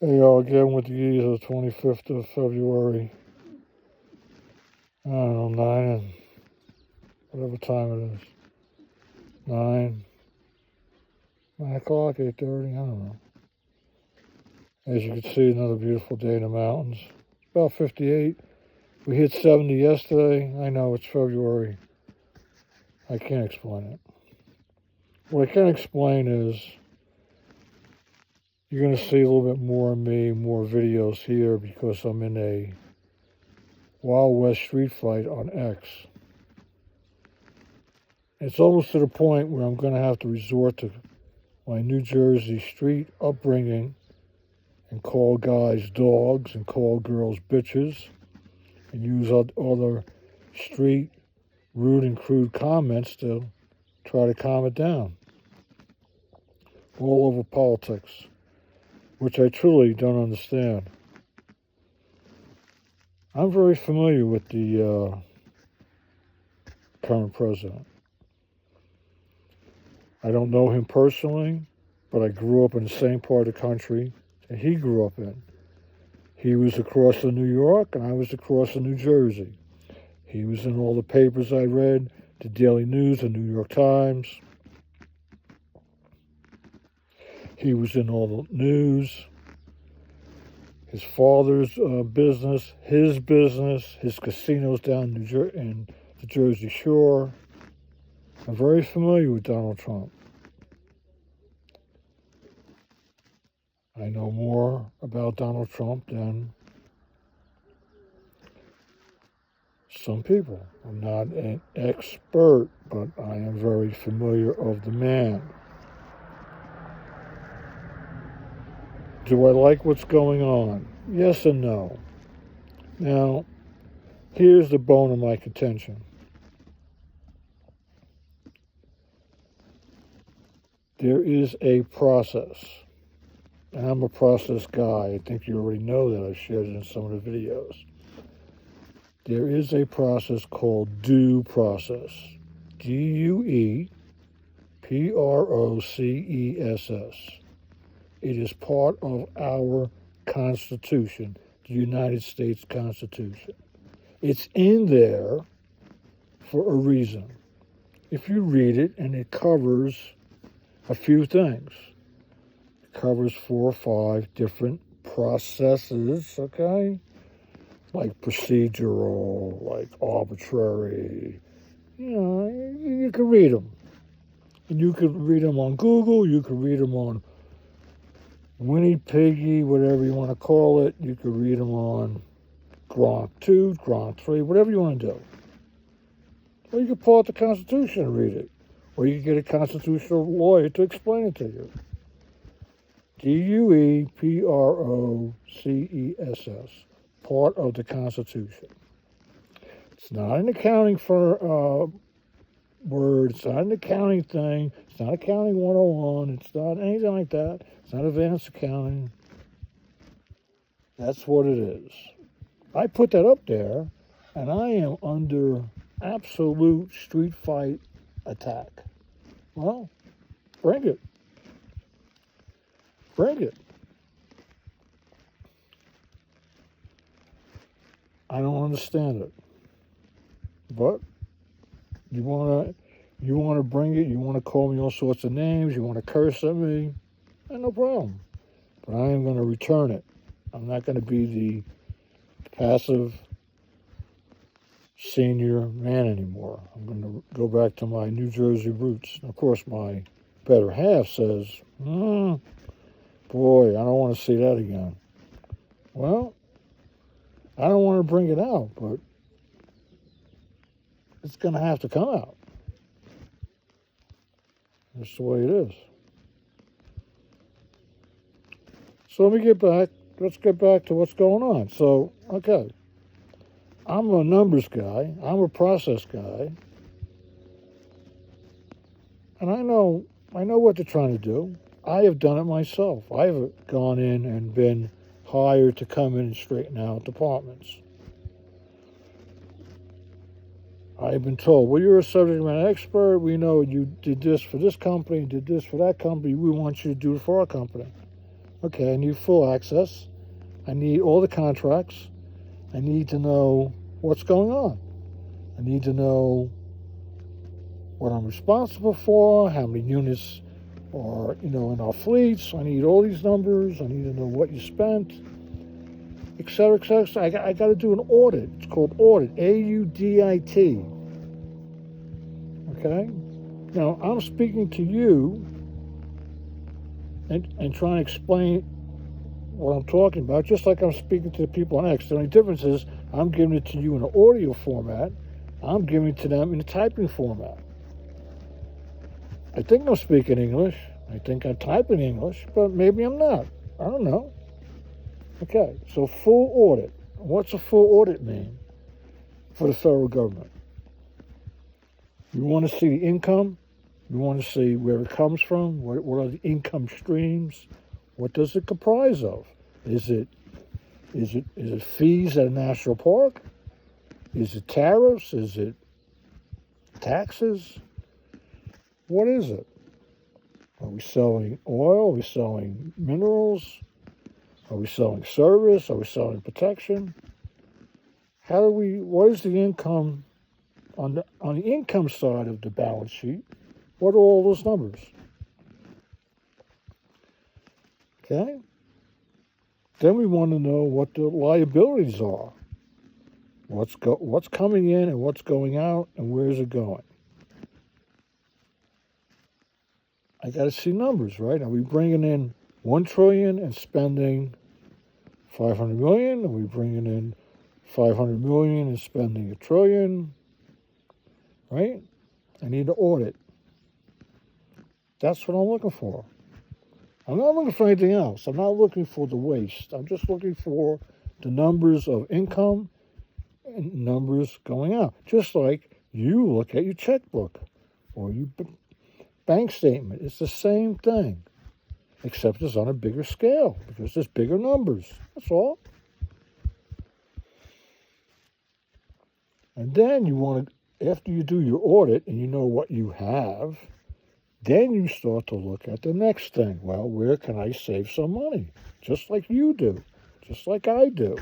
There you go again with the years of the 25th of February. I don't know, 9 and whatever time it is. 9 o'clock, 8:30, I don't know. As you can see, another beautiful day in the mountains. It's about 58. We hit 70 yesterday. I know it's February. I can't explain it. What I can explain is you're going to see a little bit more of me, more videos here because I'm in a Wild West street fight on X. It's almost to the point where I'm going to have to resort to my New Jersey street upbringing and call guys dogs and call girls bitches and use other street rude and crude comments to try to calm it down. All over politics, which I truly don't understand. I'm very familiar with the current president. I don't know him personally, but I grew up in the same part of the country that he grew up in. He was across the New York, and I was across the New Jersey. He was in all the papers I read, the Daily News, the New York Times. He was in all the news. His father's business, his casinos down in the Jersey Shore. I'm very familiar with Donald Trump. I know more about Donald Trump than some people. I'm not an expert, but I am very familiar of the man. Do I like what's going on? Yes and no. Now, here's the bone of my contention. There is a process, and I'm a process guy. I think you already know that. I've shared it in some of the videos. There is a process called due process. DUEPROCESS. It is part of our Constitution, the United States Constitution. It's in there for a reason. If you read it, and it covers a few things. It covers 4 or 5 different processes, okay? Like procedural, like arbitrary. You can read them. And you could read them on Google, you could read them on Winnie Piggy, whatever you want to call it. You could read them on Gronk 2, Gronk 3, whatever you want to do. Or you could pull out the Constitution and read it. Or you could get a constitutional lawyer to explain it to you. DUEPROCESS, part of the Constitution. It's not an accounting word. It's not an accounting thing. It's not accounting 101. It's not anything like that. It's not advanced accounting. That's what it is. I put that up there, and I am under absolute street fight attack. Well, bring it. Bring it. I don't understand it. But you want to bring it, you want to call me all sorts of names, you want to curse at me, no problem. But I am going to return it. I'm not going to be the passive senior man anymore. I'm going to go back to my New Jersey roots. And of course, my better half says, boy, I don't want to see that again. Well, I don't want to bring it out, but it's going to have to come out. That's the way it is. So let's get back to what's going on. So, okay, I'm a numbers guy, I'm a process guy, and I know what they're trying to do. I have done it myself. I've gone in and been hired to come in and straighten out departments. I've been told, well, you're a subject matter expert. We know you did this for this company, did this for that company. We want you to do it for our company. Okay, I need full access. I need all the contracts. I need to know what's going on. I need to know what I'm responsible for, how many units are, in our fleets. I need all these numbers. I need to know what you spent, et cetera, et cetera. So I got to do an audit. It's called audit, AUDIT. Okay? Now, I'm speaking to you and trying to explain what I'm talking about, just like I'm speaking to the people on X. The only difference is I'm giving it to you in an audio format. I'm giving it to them in a typing format. I think I'm speaking English. I think I'm typing English, but maybe I'm not. I don't know. Okay, so full audit. What's a full audit mean for the federal government? You want to see the income. You want to see where it comes from. What are the income streams? What does it comprise of? Is it fees at a national park? Is it tariffs? Is it taxes? What is it? Are we selling oil? Are we selling minerals? Are we selling service? Are we selling protection? What is the income on the income side of the balance sheet? What are all those numbers? Okay? Then we want to know what the liabilities are. What's coming in and what's going out and where is it going? I got to see numbers, right? Are we bringing in 1 trillion and spending 500 million? Are we bringing in 500 million and spending 1 trillion? Right? I need to audit. That's what I'm looking for. I'm not looking for anything else. I'm not looking for the waste. I'm just looking for the numbers of income and numbers going out. Just like you look at your checkbook or your bank statement. It's the same thing, except it's on a bigger scale because there's bigger numbers. That's all. And then you want to, after you do your audit and you know what you have, then you start to look at the next thing. Well, where can I save some money? Just like you do, just like I do.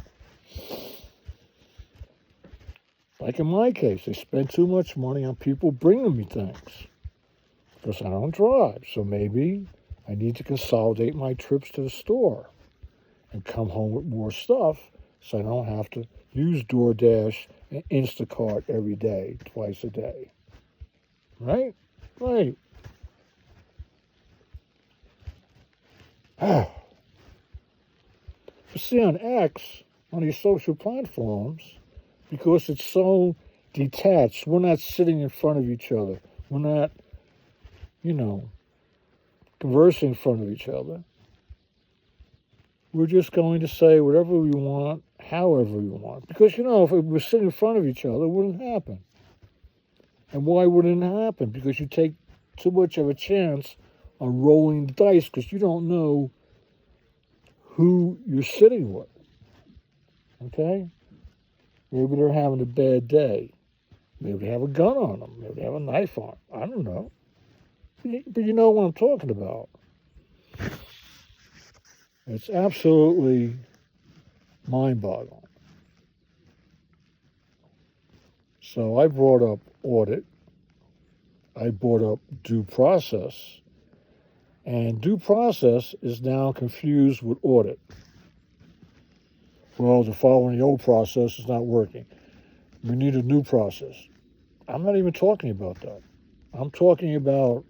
Like in my case, I spend too much money on people bringing me things because I don't drive. So maybe I need to consolidate my trips to the store and come home with more stuff so I don't have to use DoorDash and Instacart every day, twice a day. Right? Right. But see, on X, on these social platforms, because it's so detached, we're not sitting in front of each other. We're not, conversing in front of each other. We're just going to say whatever we want, however we want. Because, if we were sitting in front of each other, it wouldn't happen. And why wouldn't it happen? Because you take too much of a chance on rolling the dice because you don't know who you're sitting with. Okay? Maybe they're having a bad day. Maybe they have a gun on them. Maybe they have a knife on them. I don't know. But you know what I'm talking about. It's absolutely mind-boggling. So I brought up audit. I brought up due process. And due process is now confused with audit. Well, the following the old process is not working. We need a new process. I'm not even talking about that. I'm talking about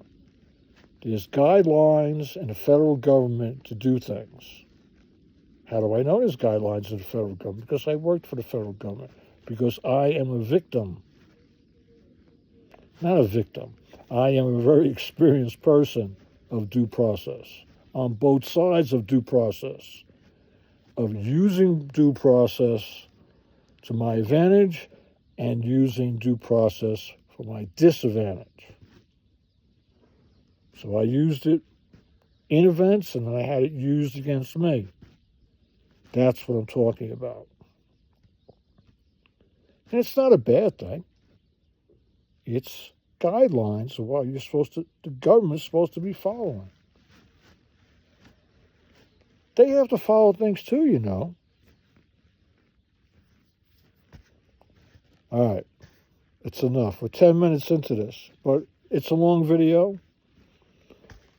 there's guidelines in the federal government to do things. How do I know there's guidelines in the federal government? Because I worked for the federal government. Because I am a victim. Not a victim. I am a very experienced person of due process. On both sides of due process. Of using due process to my advantage and using due process for my disadvantage. So I used it in events and then I had it used against me. That's what I'm talking about. And it's not a bad thing. It's guidelines of what the government's supposed to be following. they have to follow things too, you know. All right, it's enough. We're 10 minutes into this, but it's a long video.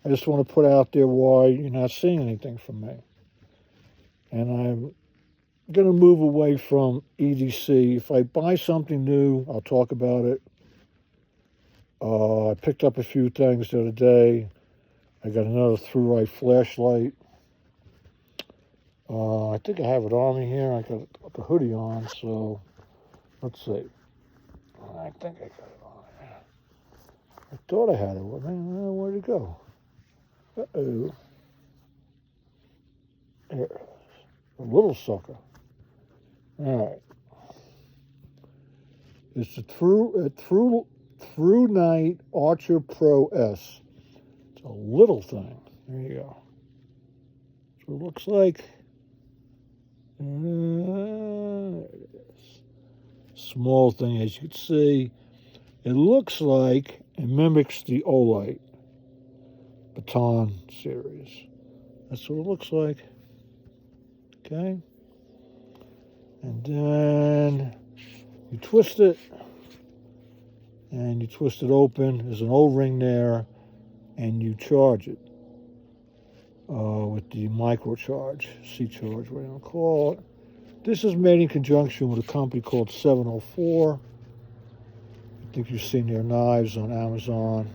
I just want to put out there why you're not seeing anything from me. And I'm going to move away from EDC. If I buy something new, I'll talk about it. I picked up a few things the other day. I got another ThruRite flashlight. I think I have it on me here. I got the hoodie on, so let's see. I think I got it on. I thought I had it with me. Where'd it go? Uh-oh. There it is. A little sucker. All right. It's a ThruNite Archer Pro S. It's a little thing. There you go. So it looks like. There it is. Small thing, as you can see. It looks like it mimics the Olight Baton series. That's what it looks like. Okay. And then you twist it, and you twist it open. There's an O-ring there, and you charge it with the microcharge, C-charge, whatever you want to call it. This is made in conjunction with a company called 704. I think you've seen their knives on Amazon.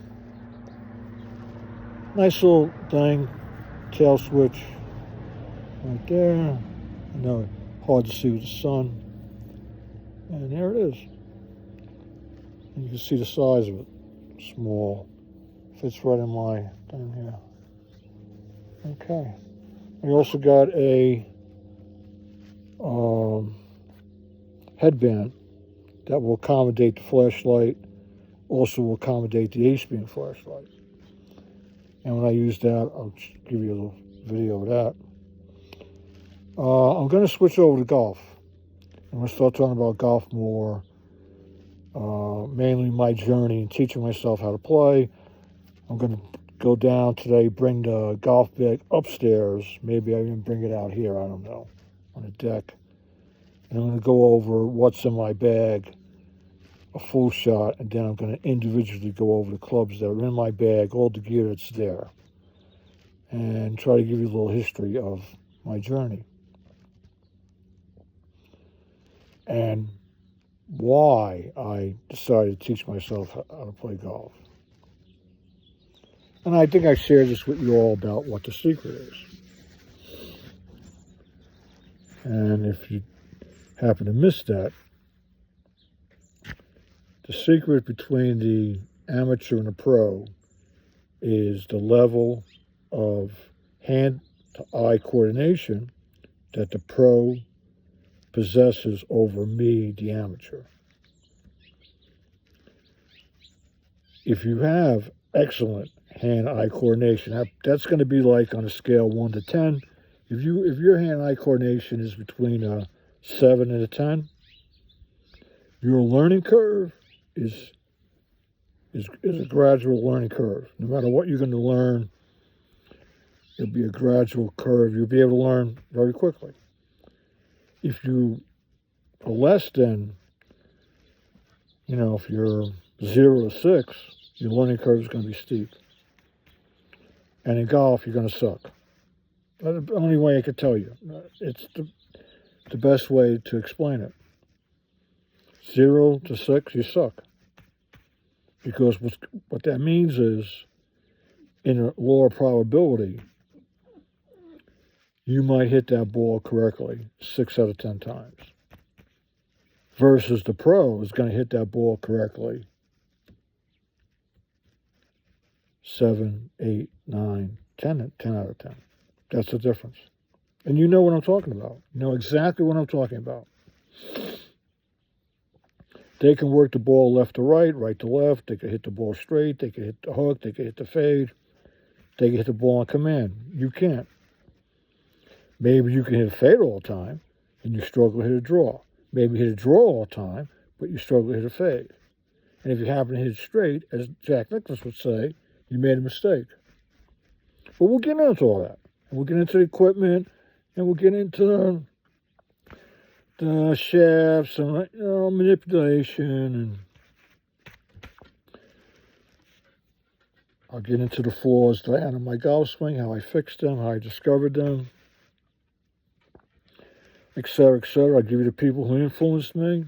Nice little thing, tail switch right there. I know hard to see with the sun. And there it is. And you can see the size of it. Small. Fits right in my thing here. Okay. We also got a headband that will accommodate the flashlight. Also will accommodate the Ace-Beam flashlight. And when I use that, I'll give you a little video of that. I'm going to switch over to golf. I'm going to start talking about golf more. Mainly my journey and teaching myself how to play. I'm going to go down today, bring the golf bag upstairs. Maybe I even bring it out here, I don't know, on the deck. And I'm going to go over what's in my bag, a full shot, and then I'm going to individually go over the clubs that are in my bag, all the gear that's there, and try to give you a little history of my journey. And why I decided to teach myself how to play golf. And I think I shared this with you all about what the secret is. And if you happen to miss that, the secret between the amateur and the pro is the level of hand-to-eye coordination that the pro possesses over me, the amateur. If you have excellent hand-eye coordination, that's going to be like on a scale 1 to 10. If your hand-eye coordination is between a 7 and a 10, your learning curve is a gradual learning curve. No matter what you're going to learn, it'll be a gradual curve. You'll be able to learn very quickly. If you are less than, if you're 0 to 6, your learning curve is going to be steep. And in golf, you're going to suck. That's the only way I could tell you. It's the best way to explain it. 0 to 6, you suck. Because what that means is, in a lower probability, you might hit that ball correctly 6 out of 10 times. Versus the pro is going to hit that ball correctly 7, 8, 9, 10 out of 10. That's the difference. And you know what I'm talking about. You know exactly what I'm talking about. They can work the ball left to right to left. They can hit the ball straight. They can hit the hook. They can hit the fade. They can hit the ball on command. You can't. Maybe you can hit a fade all the time, and you struggle to hit a draw. Maybe hit a draw all the time, but you struggle to hit a fade. And if you happen to hit it straight, as Jack Nicklaus would say, you made a mistake. But we'll get into all that. And we'll get into the equipment, and we'll get into the shafts and manipulation, and I'll get into the flaws that I had on my golf swing, how I fixed them, how I discovered them, etc., etc. I'll give you the people who influenced me.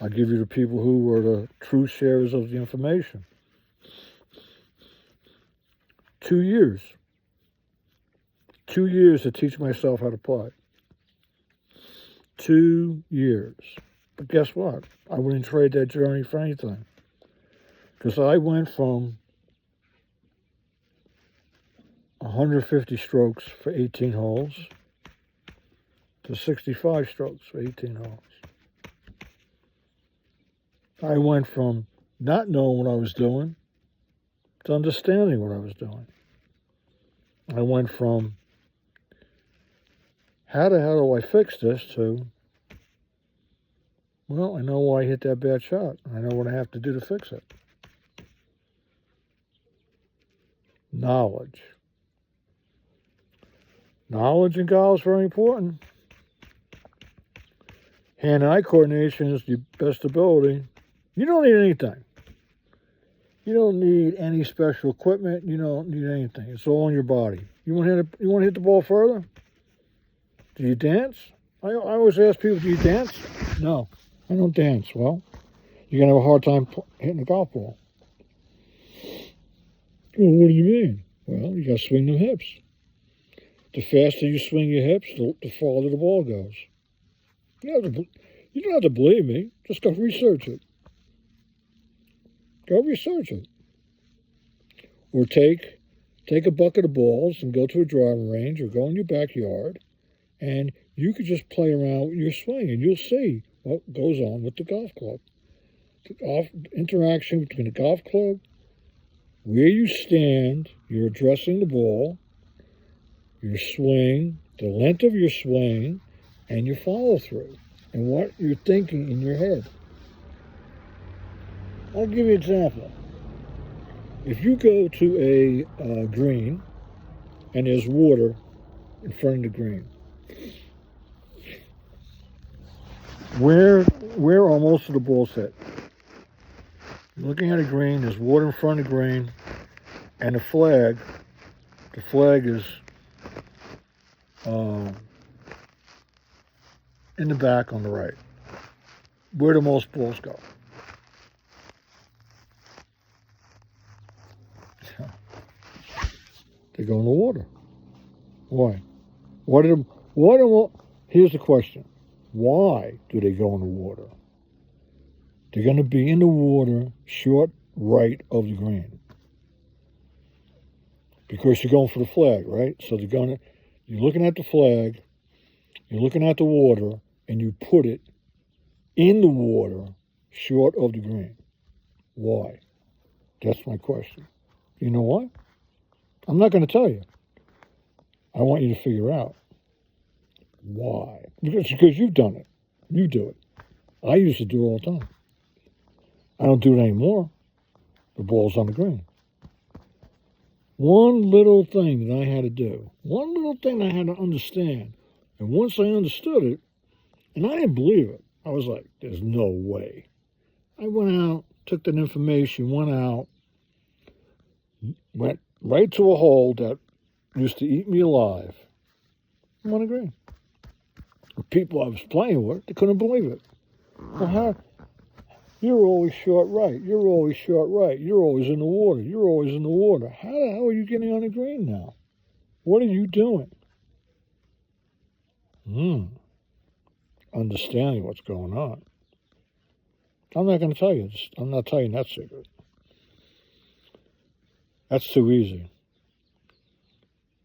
I'll give you the people who were the true sharers of the information. 2 years. 2 years to teach myself how to play. 2 years. But guess what? I wouldn't trade that journey for anything. Because I went from 150 strokes for 18 holes to 65 strokes for 18 holes. I went from not knowing what I was doing to understanding what I was doing. I went from how the hell do I fix this to, well, I know why I hit that bad shot. I know what I have to do to fix it. Knowledge. Knowledge in golf is very important. Hand-eye coordination is the best ability. You don't need anything. You don't need any special equipment. You don't need anything. It's all in your body. You want to hit the ball further? Do you dance? I always ask people, do you dance? No, I don't dance. Well, you're going to have a hard time hitting a golf ball. Well, what do you mean? Well, you got to swing them hips. The faster you swing your hips, the farther the ball goes. You don't have to believe me. Just go research it. Go research it. Or take a bucket of balls and go to a driving range or go in your backyard, and you could just play around with your swing, and you'll see what goes on with the golf club. The interaction between the golf club, where you stand, you're addressing the ball, your swing, the length of your swing, and your follow-through, and what you're thinking in your head. I'll give you an example. If you go to a green and there's water in front of the green, where are most of the balls hit? You're looking at a green, there's water in front of the green, and the flag is in the back on the right. Where do most balls go? They go in the water. Why? Here's the question. Why do they go in the water? They're going to be in the water short right of the green. Because you're going for the flag, right? So you're looking at the flag, you're looking at the water, and you put it in the water short of the green. Why? That's my question. You know why? I'm not going to tell you. I want you to figure out why. Because you've done it. You do it. I used to do it all the time. I don't do it anymore. The ball's on the green. One little thing that I had to do. One little thing I had to understand. And once I understood it, and I didn't believe it, I was like, there's no way. I went out, took that information, went out, went right to a hole that used to eat me alive. I'm on the green. The people I was playing with, they couldn't believe it. Well, you're always short right. You're always short right. You're always in the water. You're always in the water. How the hell are you getting on the green now? What are you doing? Understanding what's going on. I'm not going to tell you. I'm not telling you that secret. That's too easy.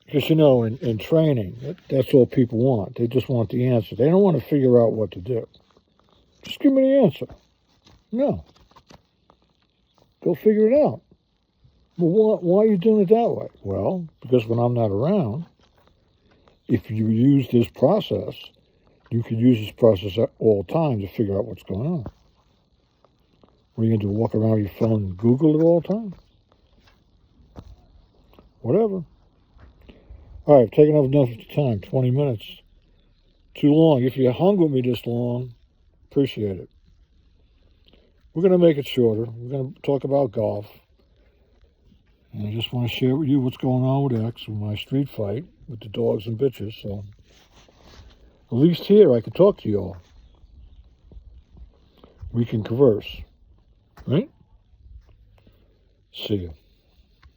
Because, in training, that's all people want. They just want the answer. They don't want to figure out what to do. Just give me the answer. No. Go figure it out. Well, why are you doing it that way? Well, because when I'm not around, if you use this process, you can use this process at all times to figure out what's going on. What are you going to do, walk around with your phone and Google it all the time? Whatever. All right, I've taken up enough time, 20 minutes. Too long. If you hung with me this long, appreciate it. We're going to make it shorter. We're going to talk about golf. And I just want to share with you what's going on with X, with my street fight with the dogs and bitches. So at least here I can talk to you all. We can converse. Right? See you.